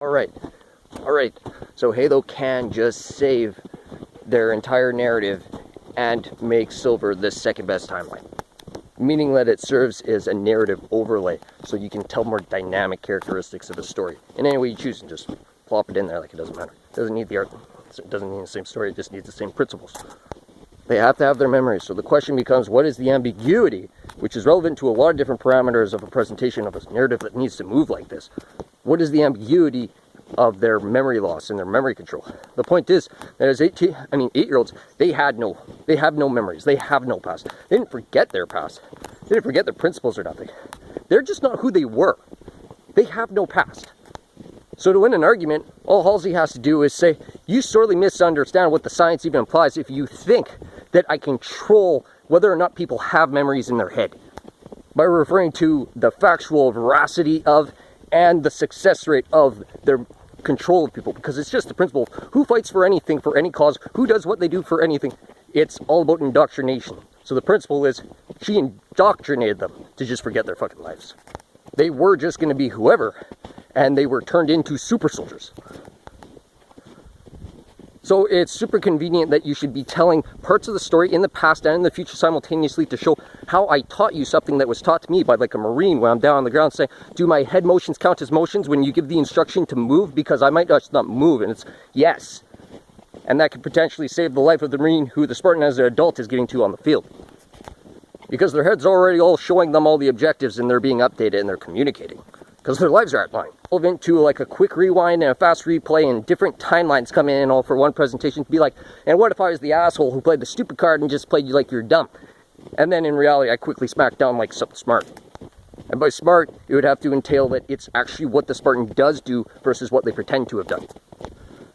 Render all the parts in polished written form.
Alright, so Halo can just save their entire narrative and make Silver the second best timeline. Meaning that it serves as a narrative overlay, so you can tell more dynamic characteristics of a story. In any way you choose, and just plop it in there like it doesn't matter. It doesn't need the art, it doesn't need the same story, it just needs the same principles. They have to have their memories, so the question becomes, what is the ambiguity, which is relevant to a lot of different parameters of a presentation of a narrative that needs to move like this. What is the ambiguity of their memory loss and their memory control? The point is that as 8-year-olds, they have no memories, they have no past. They didn't forget their past. They didn't forget their principles or nothing. They're just not who they were. They have no past. So to win an argument, all Halsey has to do is say, you sorely misunderstand what the science even implies if you think that I control whether or not people have memories in their head by referring to the factual veracity of and the success rate of their control of people, because it's just the principle of who fights for anything, for any cause, who does what they do for anything. It's all about indoctrination. So the principle is, she indoctrinated them to just forget their fucking lives. They were just going to be whoever, and they were turned into super soldiers. So it's super convenient that you should be telling parts of the story in the past and in the future simultaneously to show how I taught you something that was taught to me by like a Marine when I'm down on the ground saying, do my head motions count as motions when you give the instruction to move? Because I might just not move, and it's yes. And that could potentially save the life of the Marine who the Spartan as an adult is getting to on the field. Because their head's already all showing them all the objectives and they're being updated and they're communicating. Because their lives are at line. Relevant to like a quick rewind and a fast replay and different timelines come in all for one presentation to be like, and what if I was the asshole who played the stupid card and just played you like you're dumb? And then in reality I quickly smack down like something smart. And by smart, it would have to entail that it's actually what the Spartan does do versus what they pretend to have done.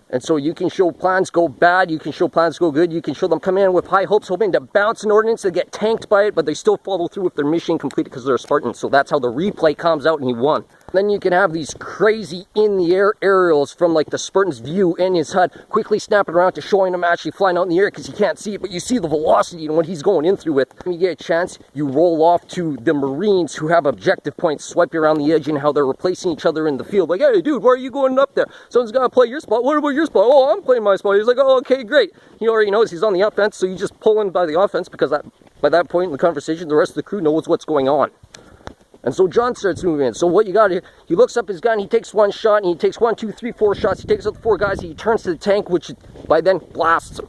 And so you can show plans go bad, you can show plans go good, you can show them come in with high hopes, hoping to bounce an ordnance, they get tanked by it, but they still follow through with their mission complete because they're Spartans. So that's how the replay comes out and he won. Then you can have these crazy in-the-air aerials from like the Spartan's view in his HUD, quickly snapping around to showing him actually flying out in the air because you can't see it, but you see the velocity and what he's going in through with. When you get a chance, you roll off to the Marines who have objective points, swipe you around the edge and how they're replacing each other in the field. Like, hey dude, why are you going up there? Someone's got to play your spot. What about your spot? Oh, I'm playing my spot. He's like, oh, okay, great. He already knows he's on the offense, so you just pull in by the offense because by that point in the conversation, the rest of the crew knows what's going on. And so John starts moving in. So what you got here, he looks up his gun, he takes one shot, and he takes 1, 2, 3, 4 shots. He takes out the 4 guys, he turns to the tank, which by then blasts him.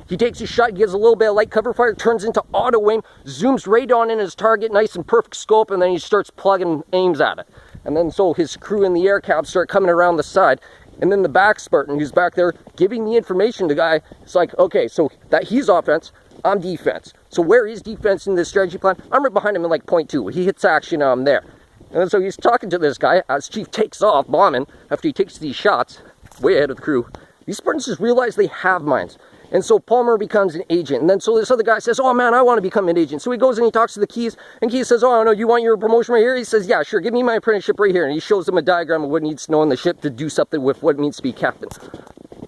He takes his shot, gives a little bit of light cover fire, turns into auto aim, zooms right on in his target, nice and perfect scope, and then he starts plugging aims at it. And then so his crew in the air cab start coming around the side. And then the back Spartan, who's back there giving the information to the guy, it's like, okay, so that he's offense, I'm defense. So where is defense in this strategy plan? I'm right behind him in like point 2. He hits action, I'm there. And so he's talking to this guy as Chief takes off bombing after he takes these shots, way ahead of the crew. These Spartans just realize they have minds. And so Palmer becomes an agent. And then so this other guy says, oh man, I want to become an agent. So he goes and he talks to the Keys. And Keys says, oh no, you want your promotion right here? He says, yeah, sure, give me my apprenticeship right here. And he shows him a diagram of what he needs to know on the ship to do something with what it means to be captain.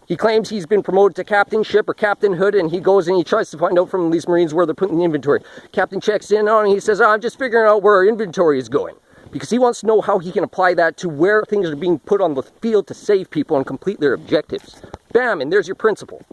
He claims he's been promoted to captainship or captainhood, and he goes and he tries to find out from these Marines where they're putting the inventory. Captain checks in on it and he says, oh, I'm just figuring out where our inventory is going. Because he wants to know how he can apply that to where things are being put on the field to save people and complete their objectives. Bam, and there's your principle.